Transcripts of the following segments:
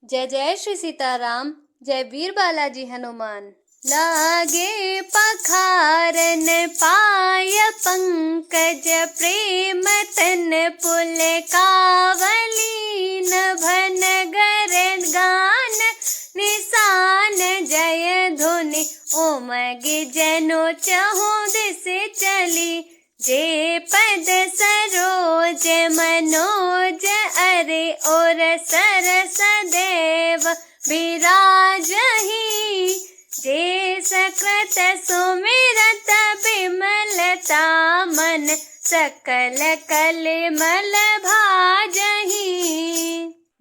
जय जय श्री सीताराम, जय वीर बालाजी हनुमान। लागे पखारन पाय पंकज, प्रेम तन पुलकावली। नभन गर गान निशान, जय धुनि उमगे जनो चहु दिस चली। जे पद सरोज मनोज, अरे और सरस देव विराजहि। जे सकृत सुमिरत बिमलता, मन सकल कलिमल भाजहि।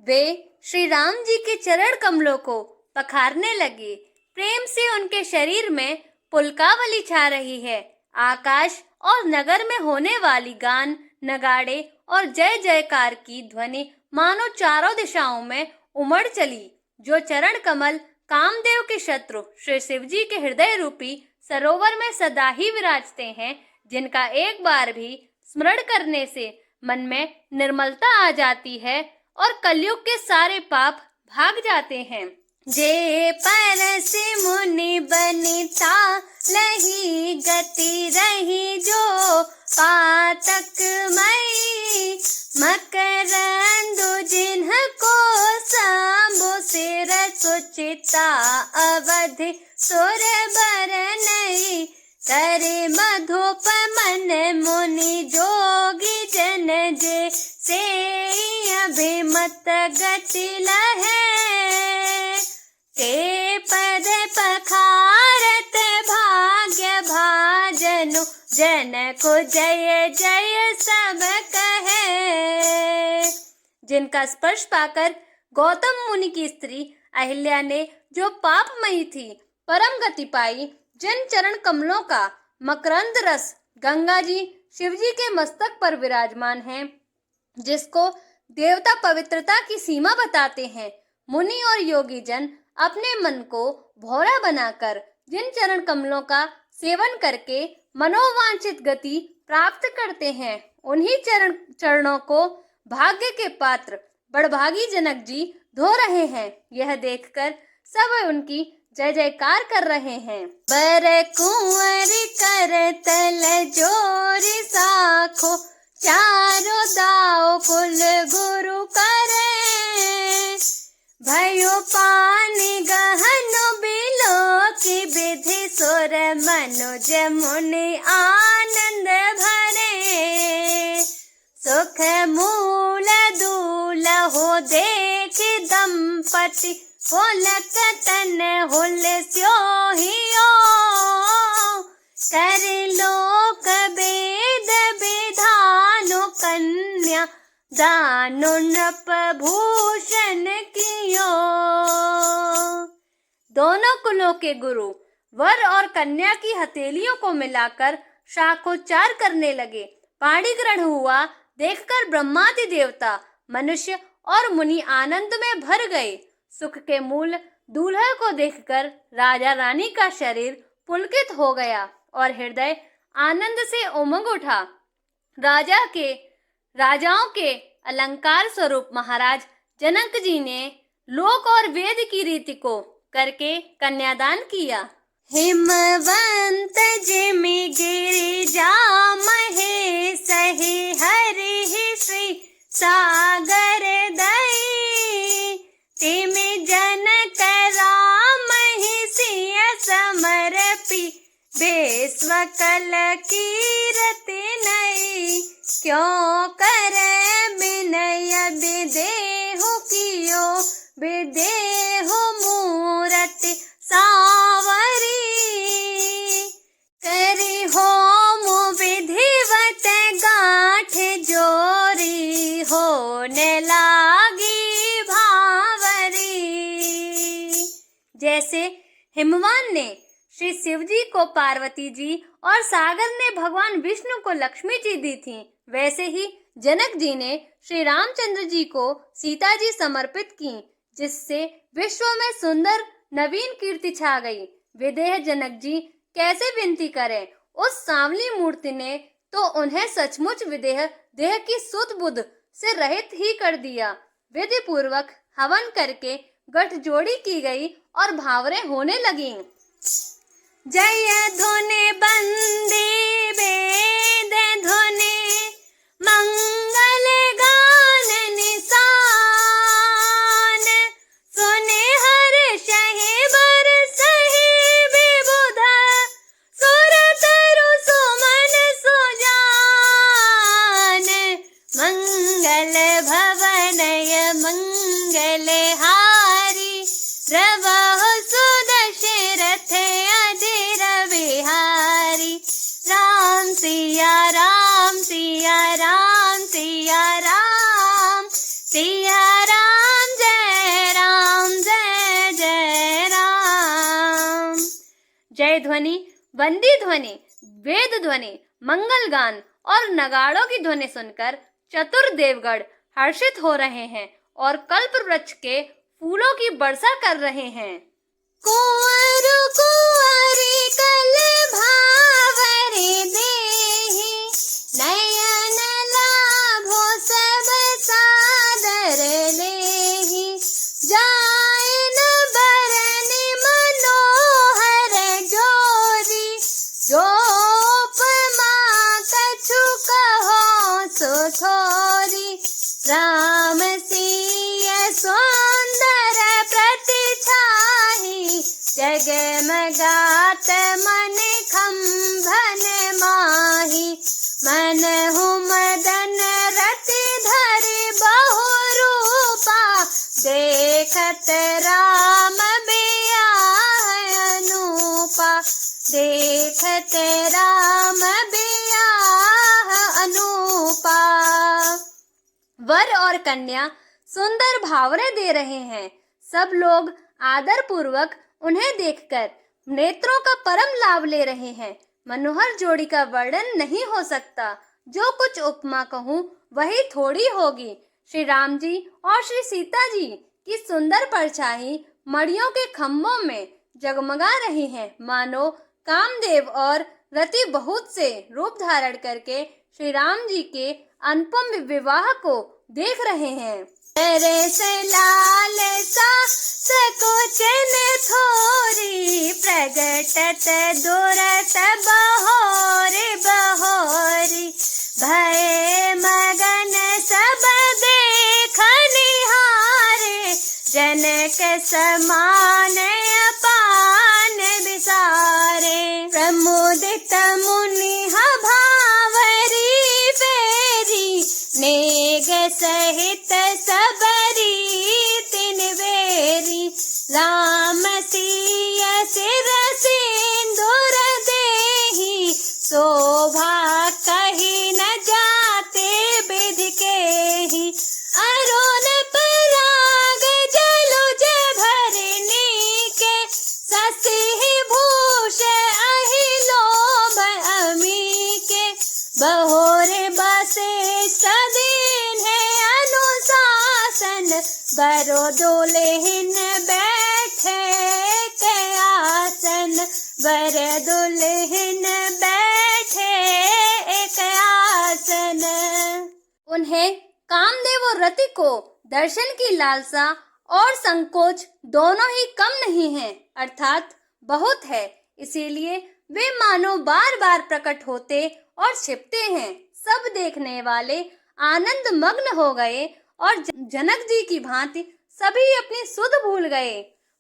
वे श्री राम जी के चरण कमलों को पखारने लगे। प्रेम से उनके शरीर में पुलकावली छा रही है। आकाश और नगर में होने वाली गान, नगाड़े और जय जयकार की ध्वनि मानो चारों दिशाओं में उमड़ चली। जो चरण कमल कामदेव के शत्रु श्री शिव जी के हृदय रूपी सरोवर में सदा ही विराजते हैं, जिनका एक बार भी स्मरण करने से मन में निर्मलता आ जाती है और कलयुग के सारे पाप भाग जाते हैं। जे परस मुनि बनिता, लही गति रही जो पातक मई। मकरंदु जिन्हको सांबो, सिर सुचिता अवधि सुर बरनई। करे मधुप मन मुनि जोगी जन, जे से अभिमत गति लहै। ते पद पखारत भाग्य भाजनु, जन को जय जय सब कहे। जिनका स्पर्श पाकर गौतम मुनि की स्त्री अहिल्या ने जो पापमयी थी परम गति पाई, जिन चरण कमलों का मकरंद रस गंगा जी शिव जी के मस्तक पर विराजमान है, जिसको देवता पवित्रता की सीमा बताते हैं, मुनि और योगी जन अपने मन को भौरा बनाकर जिन चरण कमलों का सेवन करके मनोवांछित गति प्राप्त करते हैं, उन्हीं चरणों को भाग्य के पात्र बड़भागी जनक जी धो रहे हैं। यह देखकर सब उनकी जय जयकार कर रहे हैं। बर कुंवर कर तल जोरी साखो, चारों दाव कुल गुरु करे। भयो पानी गहन बिलो की विधि, सुर मनुज मुनि आनंद भरे। सुख मूल दूल हो देख दंपति, पुलक तन हुल स्योहियो। कर लोक वेद विधानो, कन्या दानो नृप भूषण कियो। दोनों कुलों के गुरु वर और कन्या की हथेलियों को मिलाकर शाखोच्चार करने लगे। पाणी ग्रहण हुआ देखकर ब्रह्मादि देवता, मनुष्य और मुनि आनंद में भर गए। सुख के मूल दूल्हे को देखकर राजा रानी का शरीर पुलकित हो गया और हृदय आनंद से उमंग उठा। राजाओं के अलंकार स्वरूप महाराज जनक जी ने लोक और वेद की रीति को करके कन्यादान किया। हिमवंत जिमि गिरिजा महेश, हरि श्री सागर दई। तिमि जनक राम ही सिय समर्पी, बेस्व कल कीरति नई। क्यों करे विनय विदेहु कियो, विदेहु मूरति सावरी। करी होम विधिवत गांठ जोरी, होने लागी भावरी। जैसे हिमवान ने श्री शिव जी को पार्वती जी और सागर ने भगवान विष्णु को लक्ष्मी जी दी थी, वैसे ही जनक जी ने श्री रामचंद्र जी को सीता जी समर्पित की, जिससे विश्व में सुंदर नवीन कीर्ति छा गई। विदेह जनक जी कैसे विनती करें, उस सांवली मूर्ति ने तो उन्हें सचमुच विदेह देह की सुध बुध से रहित ही कर दिया। विधि पूर्वक हवन करके गठजोड़ी की गई और भावरें होने लगीं। जय ध्वनि बंदे वेद ध्वनि मंगल गान निशान, सुने हर शहे बर सही विबुध, सुर तरु सुमन सुजान। मंगल भवनय मंगल हारी, रवहु सुदशरथ अधीर बिहारी। राम सिया राम सिया राम सिया राम, सिया राम जय जय राम। जय ध्वनि, वंदी ध्वनि, वेद ध्वनि, मंगल गान और नगाड़ों की ध्वनि सुनकर चतुर देवगण हर्षित हो रहे हैं और कल्प वृक्ष के फूलों की वर्षा कर रहे हैं। कुंवर कुंवरी कल भावरे देहि, नयन लाभो सब सादर लेहि। जायन बरनि मनोहर जोरी, जोपमा कछु कहो सो थोरी। राम सिय सुंदर प्रतिछाहि, जगमगात मन खंभन माहि। मनहु मदन रति धरि बहु रूपा, देखत राम बियाह अनूपा। देखत राम बियाह अनूपा। वर और कन्या सुंदर भावरे दे रहे हैं। सब लोग आदर पूर्वक उन्हें देखकर नेत्रों का परम लाभ ले रहे हैं। मनोहर जोड़ी का वर्णन नहीं हो सकता। जो कुछ उपमा कहूँ वही थोड़ी होगी। श्री राम जी और श्री सीता जी की सुंदर परछाई मड़ियों के खम्भों में जगमगा रही है, मानो कामदेव और रति बहुत से रूप धारण करके श्री राम जी के अनुपम विवाह को देख रहे हैं। रस लाल सा सकोचन थोरी, प्रगटत दुरत बहोरी बहोरी। भय मगन सब देख निहारे, जनक समान अपान विसारे। प्रमुदित मुनि भावरी फेरी, नेग सहित सबरी तिन बेरी। राम सिय सिर सिंदूर देहि, शोभा कही न जाते विधि केहि। अरुण पराग जलुज भरनी के, शशि भूष अहि लोभ अमी के। बहोरे बशिष्ठ दीन्हे अनुशासन, बरो दुल्हिन बैठे के आसन। बर दुल्हिन बैठे एक आसन। उन्हें कामदेव और रति को दर्शन की लालसा और संकोच दोनों ही कम नहीं है, अर्थात बहुत है। इसीलिए वे मानो बार बार प्रकट होते और छिपते हैं। सब देखने वाले आनंद मग्न हो गए और जनक जी की भांति सभी अपनी सुध भूल गए।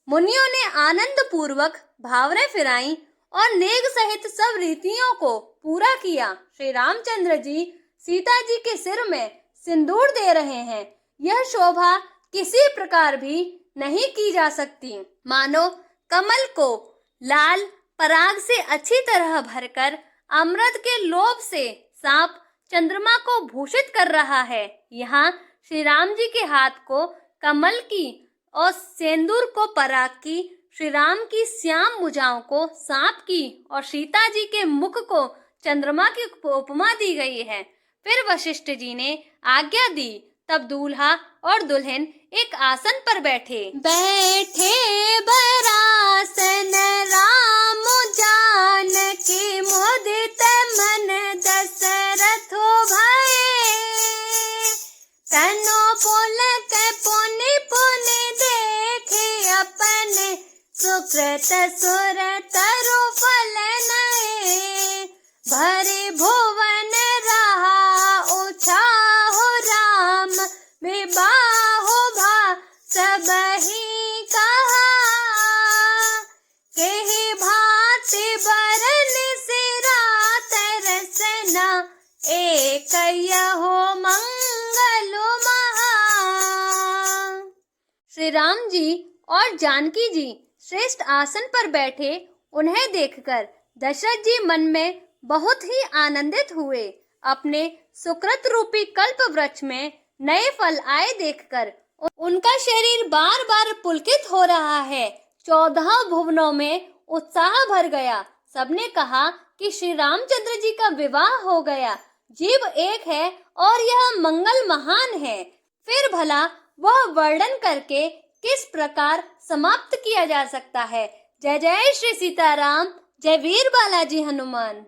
मुनियों ने आनंद पूर्वक भावरें फिराई और नेग सहित सब रीतियों को पूरा किया। श्री रामचंद्र जी सीता जी के सिर में सिंदूर दे रहे हैं। यह शोभा किसी प्रकार भी नहीं की जा सकती। मानो कमल को लाल पराग से अच्छी तरह भरकर अमृत के लोभ से सांप चंद्रमा को भूषित कर रहा है। यहाँ श्री राम जी के हाथ को कमल की और सिंदूर को पराग की, श्री राम की श्याम भुजाओं को सांप की और सीता जी के मुख को चंद्रमा की उपमा दी गई है। फिर वशिष्ठ जी ने आज्ञा दी, तब दूल्हा और दुल्हन एक आसन पर बैठे। बैठे बरासन राम जानकी, मुदित मन दशरथ भये। तनो पुलक पुनि पुनि देखे, सुकृत सुर तरु फल नए, भरे भुवन रहा उछाहु राम, विबाहु भा सब ही कहा, केहि भांति बरन सिरा तरसना, एक यहो मंगल महा। श्री राम जी और जानकी जी श्रेष्ठ आसन पर बैठे उन्हें देखकर दशरथ जी मन में बहुत ही आनंदित हुए। अपने सुकृत रूपी कल्प वृक्ष में नए फल आए देखकर उनका शरीर बार बार पुलकित हो रहा है। 14 भुवनों में उत्साह भर गया। सबने कहा कि श्री रामचंद्र जी का विवाह हो गया। जीव एक है और यह मंगल महान है। फिर भला वह वर्णन करके किस प्रकार समाप्त किया जा सकता है। जय जय श्री सीताराम, जय वीर बालाजी हनुमान।